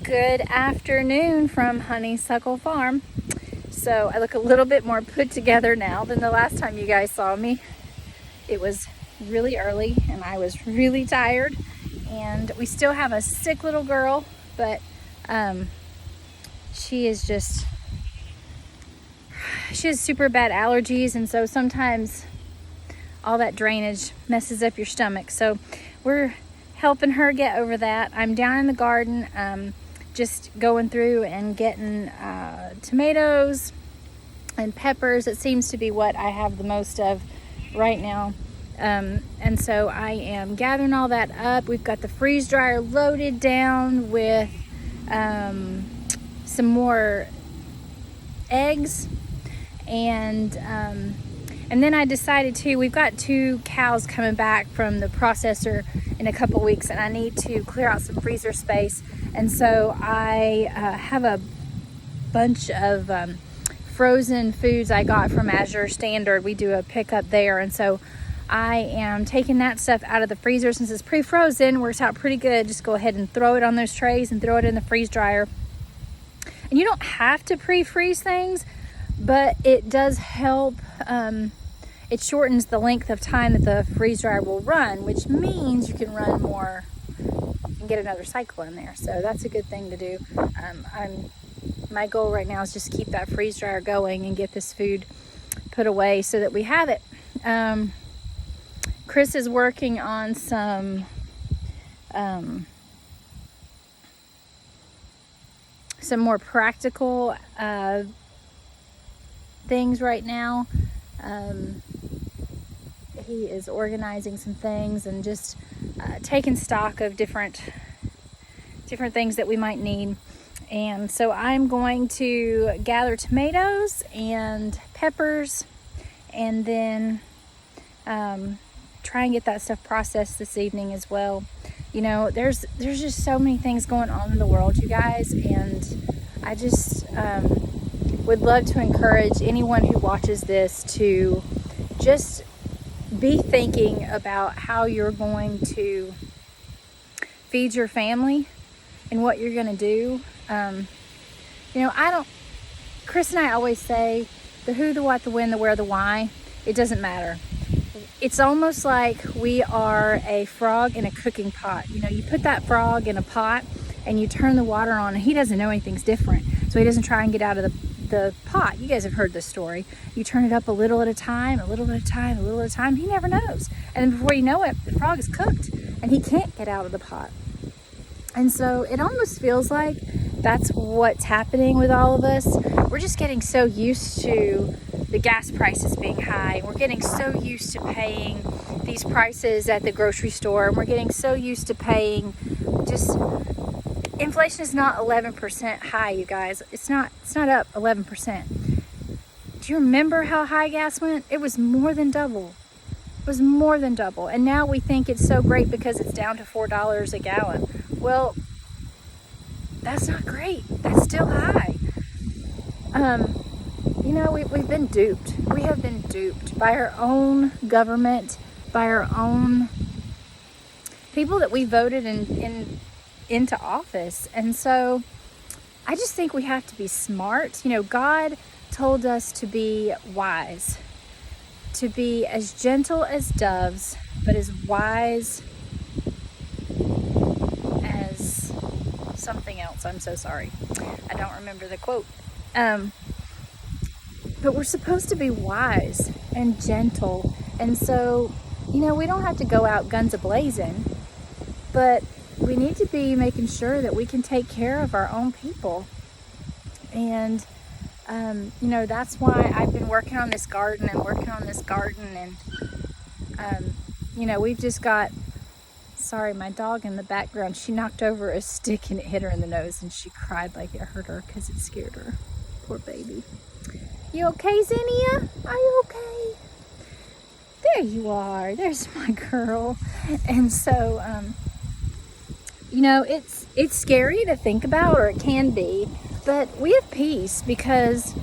Good afternoon from Honeysuckle Farm. So I look a little bit more put together now than the last time you guys saw me. It was really early and I was really tired, and we still have a sick little girl, but she has super bad allergies, and so sometimes all that drainage messes up your stomach. So we're helping her get over that. I'm down in the garden, just going through and getting tomatoes and peppers. It seems to be what I have the most of right now. And so I am gathering all that up. We've got the freeze dryer loaded down with some more eggs, and then I decided to, we've got 2 cows coming back from the processor in a couple weeks, and I need to clear out some freezer space. And so I have a bunch of frozen foods I got from Azure Standard. We do a pickup there, and so I am taking that stuff out of the freezer. Since it's pre-frozen, works out pretty good. Just go ahead and throw it on those trays and throw it in the freeze dryer. And you don't have to pre-freeze things, but it does help. It shortens the length of time that the freeze dryer will run, which means you can run more and get another cycle in there. So that's a good thing to do. My goal right now is just keep that freeze dryer going and get this food put away so that we have it. Chris is working on some more practical things right now. He is organizing some things and just taking stock of different things that we might need. And so I'm going to gather tomatoes and peppers, and then try and get that stuff processed this evening as well. You know, there's just so many things going on in the world, you guys, and I just would love to encourage anyone who watches this to just be thinking about how you're going to feed your family and what you're going to do. You know, Chris and I always say the who, the what, the when, the where, the why. It doesn't matter. It's almost like we are a frog in a cooking pot. You know, you put that frog in a pot and you turn the water on, and he doesn't know anything's different. So he doesn't try and get out of the pot. You guys have heard this story. You turn it up a little at a time, a little at a time, a little at a time. He never knows. And then before you know it, the frog is cooked and he can't get out of the pot. And so it almost feels like that's what's happening with all of us. We're just getting so used to the gas prices being high. We're getting so used to paying these prices at the grocery store. And we're getting so used to paying just... Inflation is not 11% high, you guys. It's not up 11%. Do you remember how high gas went? It was more than double. It was more than double. And now we think it's so great because it's down to $4 a gallon. Well, that's not great. That's still high. You know, we've been duped. We have been duped by our own government, by our own people that we voted into office. And so I just think we have to be smart. You know, God told us to be wise, to be as gentle as doves, but as wise as something else. I'm so sorry. I don't remember the quote. But we're supposed to be wise and gentle. And so, you know, we don't have to go out guns a-blazing, but we need to be making sure that we can take care of our own people. And, you know, that's why I've been working on this garden. And, you know, we've just got, sorry, my dog in the background, she knocked over a stick and it hit her in the nose, and she cried like it hurt her because it scared her. Poor baby. You okay, Zinnia? Are you okay? There you are. There's my girl. And so, you know, it's scary to think about, or it can be, but we have peace because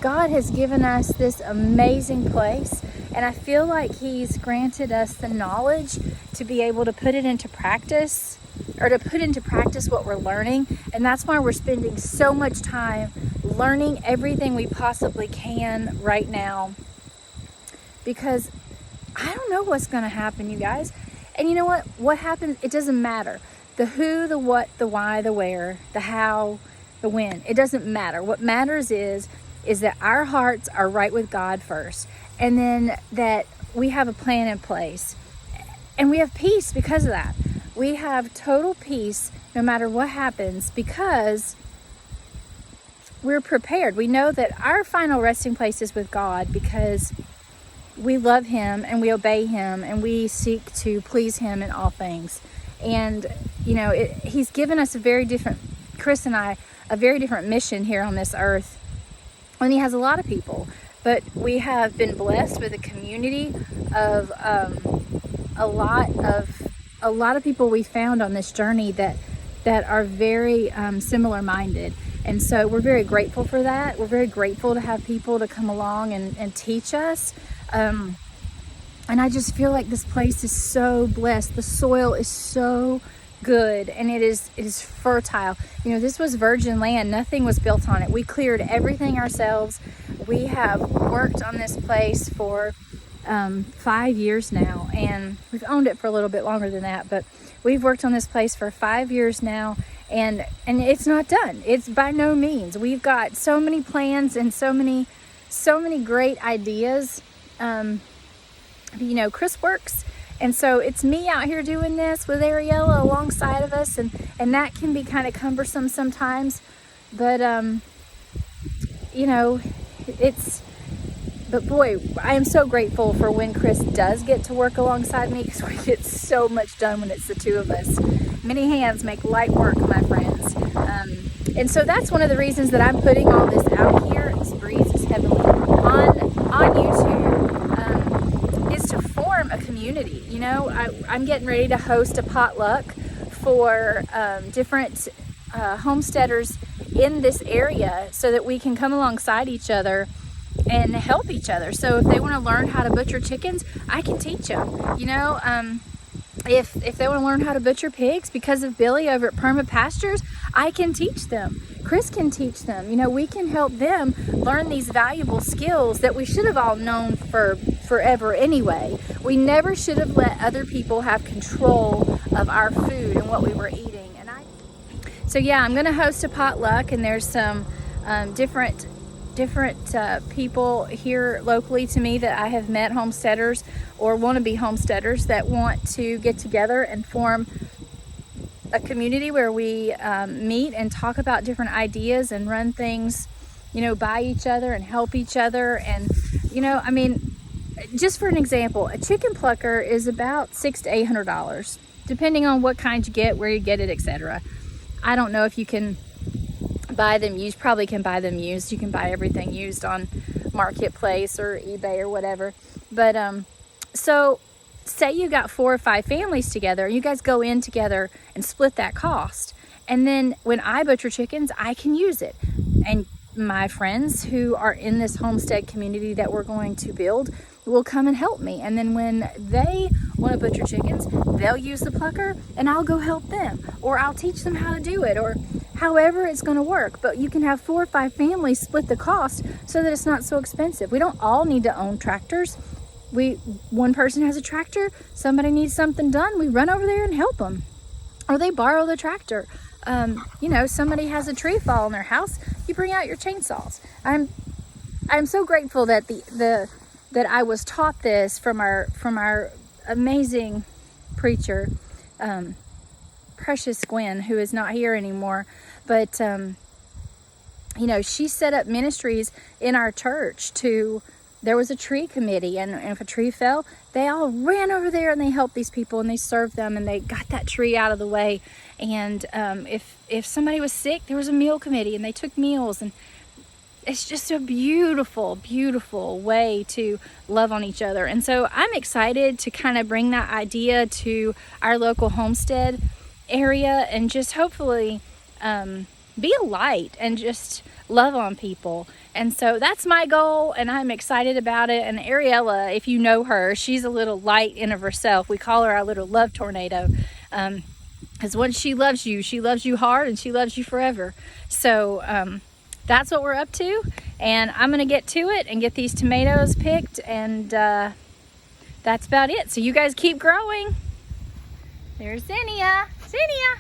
God has given us this amazing place, and I feel like He's granted us the knowledge to be able to put it into practice or to put into practice what we're learning. And that's why we're spending so much time learning everything we possibly can right now, because I don't know what's going to happen, you guys. And you know what happens, it doesn't matter. The who, the what, the why, the where, the how, the when, it doesn't matter. What matters is that our hearts are right with God first, and then that we have a plan in place, and we have peace because of that. We have total peace no matter what happens, because we're prepared. We know that our final resting place is with God, because we love Him and we obey Him and we seek to please Him in all things. And you know, He's given us Chris and I, a very different mission here on this earth. And He has a lot of people, but we have been blessed with a community of a lot of people we found on this journey that are very similar minded. And so we're very grateful for that. We're very grateful to have people to come along and teach us. And I just feel like this place is so blessed. The soil is so good, and it is fertile. You know, this was virgin land. Nothing was built on it. We cleared everything ourselves. We have worked on this place for 5 years now, and we've owned it for a little bit longer than that, but we've worked on this place for 5 years now, and it's not done. It's by no means. We've got so many plans and so many great ideas. You know, Chris works, and so it's me out here doing this with Ariella alongside of us, and that can be kind of cumbersome sometimes, but you know, but boy, I am so grateful for when Chris does get to work alongside me, because we get so much done when it's the two of us. Many hands make light work, my friends. And so that's one of the reasons that I'm putting all this out here. This breeze is heavenly on YouTube, is to form a community. You know, I'm getting ready to host a potluck for different homesteaders in this area, so that we can come alongside each other and help each other. So if they want to learn how to butcher chickens, I can teach them. You know, if they want to learn how to butcher pigs because of Billy over at Perma Pastures, I can teach them. Chris can teach them. You know, we can help them learn these valuable skills that we should have all known for forever anyway. We never should have let other people have control of our food and what we were eating. So yeah, I'm going to host a potluck, and there's some different people here locally to me that I have met, homesteaders or wannabe homesteaders, that want to get together and form a community where we meet and talk about different ideas and run things, you know, by each other and help each other. And you know, I mean, just for an example, a chicken plucker is about $600 to $800, depending on what kind you get, where you get it, etc. I don't know if you can buy them used. Probably can buy them used. You can buy everything used on Marketplace or eBay or whatever. But so say you got 4 or 5 families together, you guys go in together and split that cost, and then when I butcher chickens, I can use it, and my friends who are in this homestead community that we're going to build will come and help me. And then when they want to butcher chickens, they'll use the plucker and I'll go help them, or I'll teach them how to do it, or however it's going to work. But you can have 4 or 5 families split the cost so that it's not so expensive. We don't all need to own tractors. One person has a tractor, somebody needs something done, we run over there and help them, or they borrow the tractor. You know, somebody has a tree fall in their house, you bring out your chainsaws. I'm so grateful that that I was taught this from our amazing preacher, Precious Gwen, who is not here anymore. But you know, she set up ministries in our church there was a tree committee, and if a tree fell, they all ran over there and they helped these people and they served them and they got that tree out of the way. And if somebody was sick, there was a meal committee and they took meals. And it's just a beautiful, beautiful way to love on each other. And so I'm excited to kind of bring that idea to our local homestead area and just hopefully be a light and just love on people. And so that's my goal, and I'm excited about it. And Ariella, if you know her, she's a little light in of herself. We call her our little love tornado. Because once she loves you hard, and she loves you forever. So that's what we're up to, and I'm gonna get to it and get these tomatoes picked, and that's about it. So you guys keep growing. There's Zinnia. Zinnia,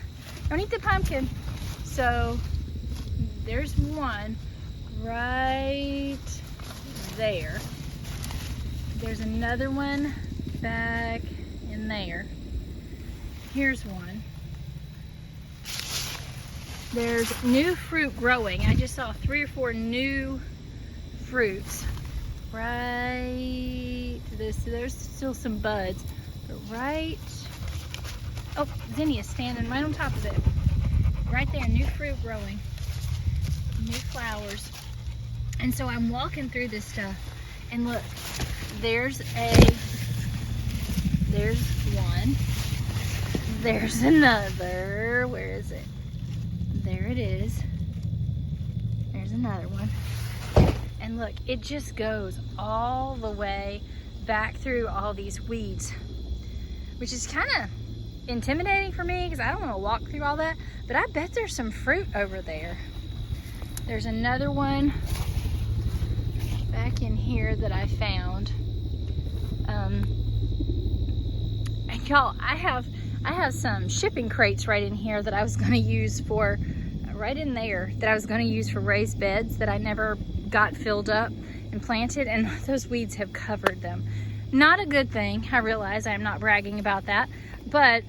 don't eat the pumpkin. So there's one right there. There's another one back in there. Here's one. There's new fruit growing. I just saw 3 or 4 new fruits. Right, there's still some buds, but right, oh, Zinnia's standing right on top of it. Right there, new fruit growing, new flowers. And so I'm walking through this stuff, and look, there's one, there's another, where is it? There it is. There's another one. And look, it just goes all the way back through all these weeds, which is kind of intimidating for me because I don't want to walk through all that, but I bet there's some fruit over there. There's another one back in here that I found. And y'all, I have some shipping crates right in here that I was going to use for, right in there, that I was going to use for raised beds that I never got filled up and planted, and those weeds have covered them. Not a good thing. I realize I'm not bragging about that, but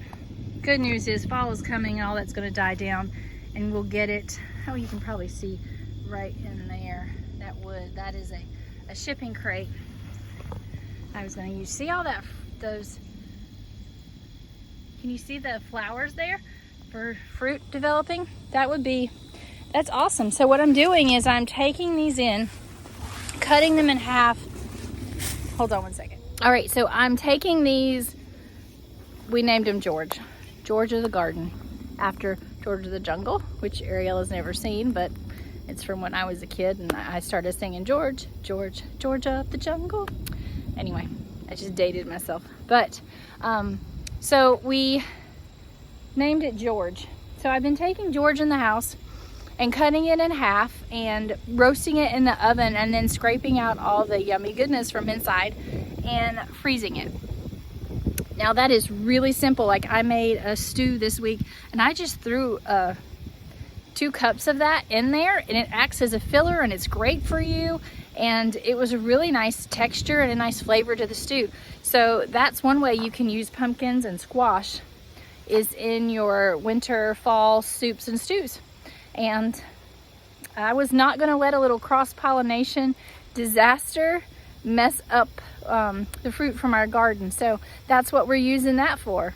good news is fall is coming and all that's going to die down, and we'll get it. Oh, you can probably see right in there, that wood, that is a shipping crate I was going to use. See all that, those, can you see the flowers there for fruit developing? That's awesome. So what I'm doing is I'm taking these in, cutting them in half. Hold on one second. All right, so I'm taking these, we named him George. George of the Garden, after George of the Jungle, which Ariel has never seen, but it's from when I was a kid and I started singing George, George, George of the Jungle. Anyway, I just dated myself. But, so we named it George. So I've been taking George in the house and cutting it in half and roasting it in the oven, and then scraping out all the yummy goodness from inside and freezing it. Now that is really simple. Like, I made a stew this week and I just threw 2 cups of that in there, and it acts as a filler, and it's great for you, and it was a really nice texture and a nice flavor to the stew. So that's one way you can use pumpkins and squash, is in your winter, fall soups and stews. And I was not going to let a little cross-pollination disaster mess up the fruit from our garden. So that's what we're using that for.